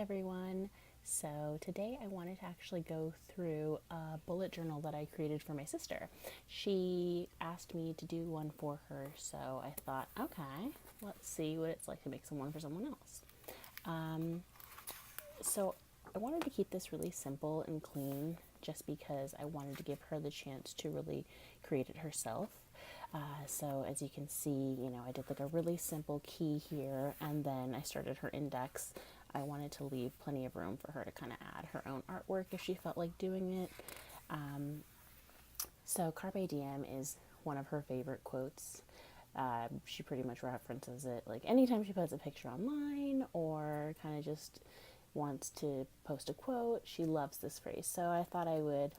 everyone. So today I wanted to actually go through a bullet journal that I created for my sister. She asked me to do one for her, so I thought, okay, let's see what it's like to make someone for someone else. So I wanted to keep this really simple and clean just because I wanted to give her the chance to really create it herself. So as you can see, I did like a really simple key here, and then I started her index. I wanted to leave plenty of room for her to kind of add her own artwork if she felt like doing it. So Carpe Diem is one of her favorite quotes. She pretty much references it like anytime she puts a picture online or kind of just wants to post a quote. She loves this phrase. So I thought I would,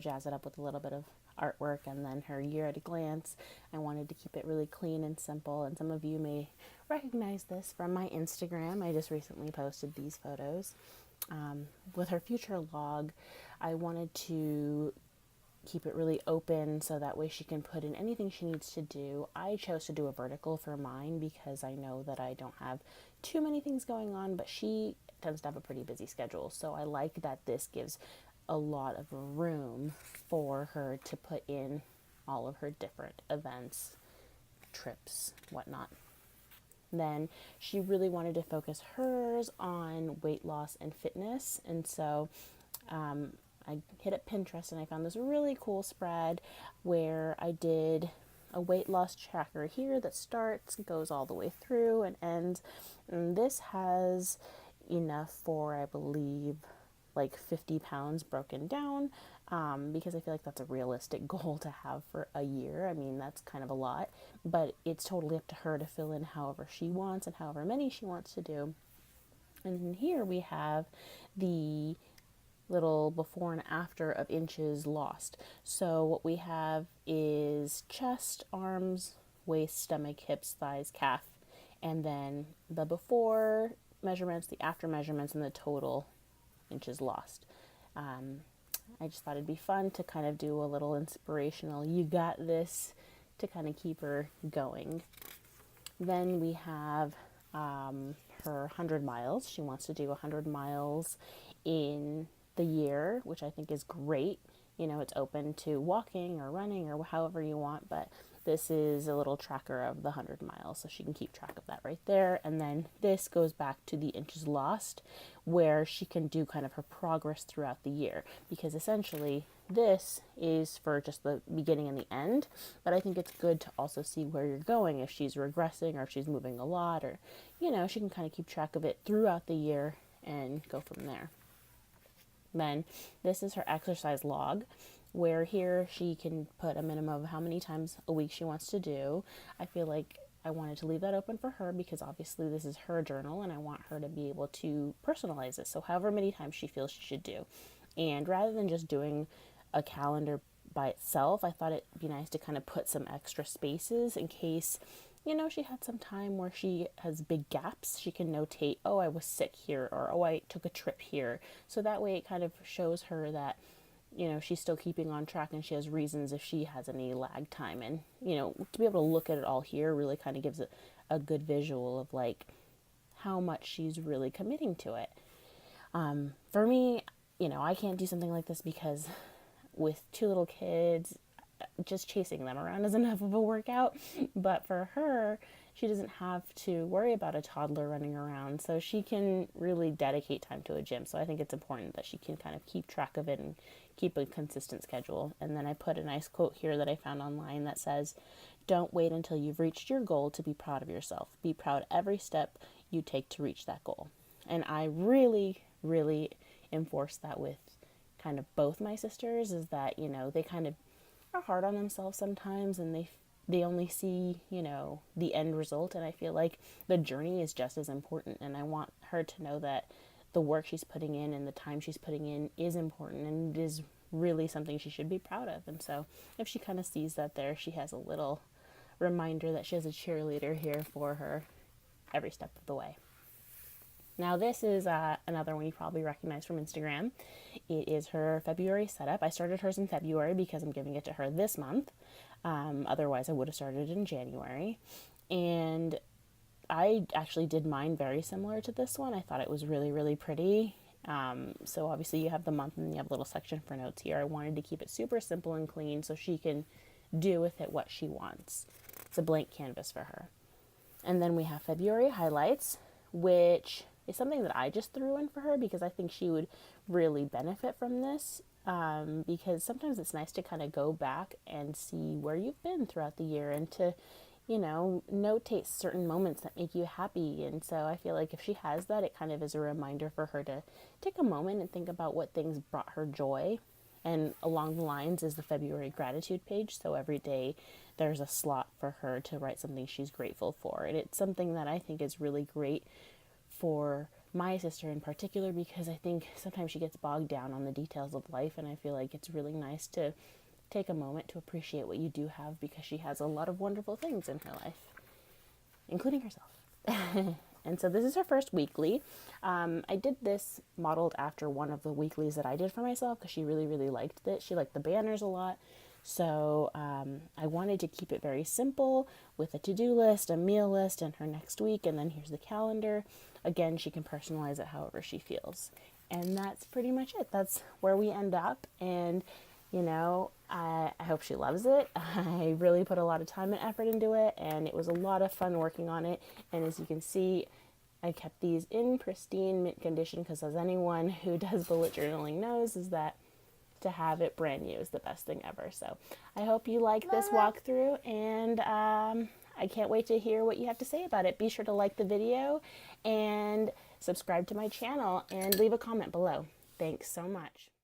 jazz it up with a little bit of artwork and then her year at a glance. I wanted to keep it really clean and simple, and some of you may recognize this from my Instagram. I just recently posted these photos. With her future log, I wanted to keep it really open so that way she can put in anything she needs to do. I chose to do a vertical for mine because I know that I don't have too many things going on, but she tends to have a pretty busy schedule. So I like that this gives a lot of room for her to put in all of her different events, trips, whatnot. Then she really wanted to focus hers on weight loss and fitness, and so I hit up Pinterest and I found this really cool spread where I did a weight loss tracker here that starts, goes all the way through and ends. And this has enough for, I believe, like 50 pounds broken down, because I feel like that's a realistic goal to have for a year. I mean, that's kind of a lot, but it's totally up to her to fill in however she wants and however many she wants to do. And here we have the little before and after of inches lost. So what we have is chest, arms, waist, stomach, hips, thighs, calf, and then the before measurements, the after measurements, and the total inches lost. I just thought it'd be fun to kind of do a little inspirational, you got this, to kind of keep her going. Then we have her 100 miles. She wants to do 100 miles in the year, which I think is great. It's open to walking or running or however you want, but this is a little tracker of the 100 miles, so she can keep track of that right there. And then this goes back to the inches lost, where she can do kind of her progress throughout the year, because essentially this is for just the beginning and the end, but I think it's good to also see where you're going, if she's regressing or if she's moving a lot, or she can kind of keep track of it throughout the year and go from there. Then this is her exercise log, where here she can put a minimum of how many times a week she wants to do. I feel like I wanted to leave that open for her because obviously this is her journal and I want her to be able to personalize it. So however many times she feels she should do. And rather than just doing a calendar by itself, I thought it'd be nice to kind of put some extra spaces in case she had some time where she has big gaps. She can notate, oh, I was sick here, or oh, I took a trip here. So that way it kind of shows her that, she's still keeping on track and she has reasons if she has any lag time. And, to be able to look at it all here really kind of gives it a good visual of like how much she's really committing to it. For me, I can't do something like this because with two little kids, just chasing them around is enough of a workout. But for her, she doesn't have to worry about a toddler running around, so she can really dedicate time to a gym. So I think it's important that she can kind of keep track of it and keep a consistent schedule. And then I put a nice quote here that I found online that says, "Don't wait until you've reached your goal to be proud of yourself. Be proud every step you take to reach that goal." And I really, really enforce that with kind of both my sisters, is that, they kind of are hard on themselves sometimes, and they only see, the end result. And I feel like the journey is just as important, and I want her to know that the work she's putting in and the time she's putting in is important and it is really something she should be proud of. And so if she kind of sees that there, she has a little reminder that she has a cheerleader here for her every step of the way. Now this is another one you probably recognize from Instagram. It is her February setup. I started hers in February because I'm giving it to her this month. Otherwise I would have started in January. And I actually did mine very similar to this one. I thought it was really, really pretty. So obviously you have the month and you have a little section for notes here. I wanted to keep it super simple and clean so she can do with it what she wants. It's a blank canvas for her. And then we have February highlights, which is something that I just threw in for her because I think she would really benefit from this. Because sometimes it's nice to kind of go back and see where you've been throughout the year and to, notate certain moments that make you happy. And so I feel like if she has that, it kind of is a reminder for her to take a moment and think about what things brought her joy. And along the lines is the February gratitude page. So every day there's a slot for her to write something she's grateful for. And it's something that I think is really great for my sister in particular, because I think sometimes she gets bogged down on the details of life, and I feel like it's really nice to take a moment to appreciate what you do have, because she has a lot of wonderful things in her life, including herself. And so this is her first weekly. I did this modeled after one of the weeklies that I did for myself because she really, really liked it. She liked the banners a lot. So I wanted to keep it very simple with a to-do list, a meal list, and her next week, and then here's the calendar. Again, she can personalize it however she feels. And that's pretty much it. That's where we end up. And, I hope she loves it. I really put a lot of time and effort into it, and it was a lot of fun working on it. And as you can see, I kept these in pristine mint condition because, as anyone who does bullet journaling knows, is that to have it brand new is the best thing ever. So I hope you like this walkthrough, and I can't wait to hear what you have to say about it. Be sure to like the video and subscribe to my channel and leave a comment below. Thanks so much.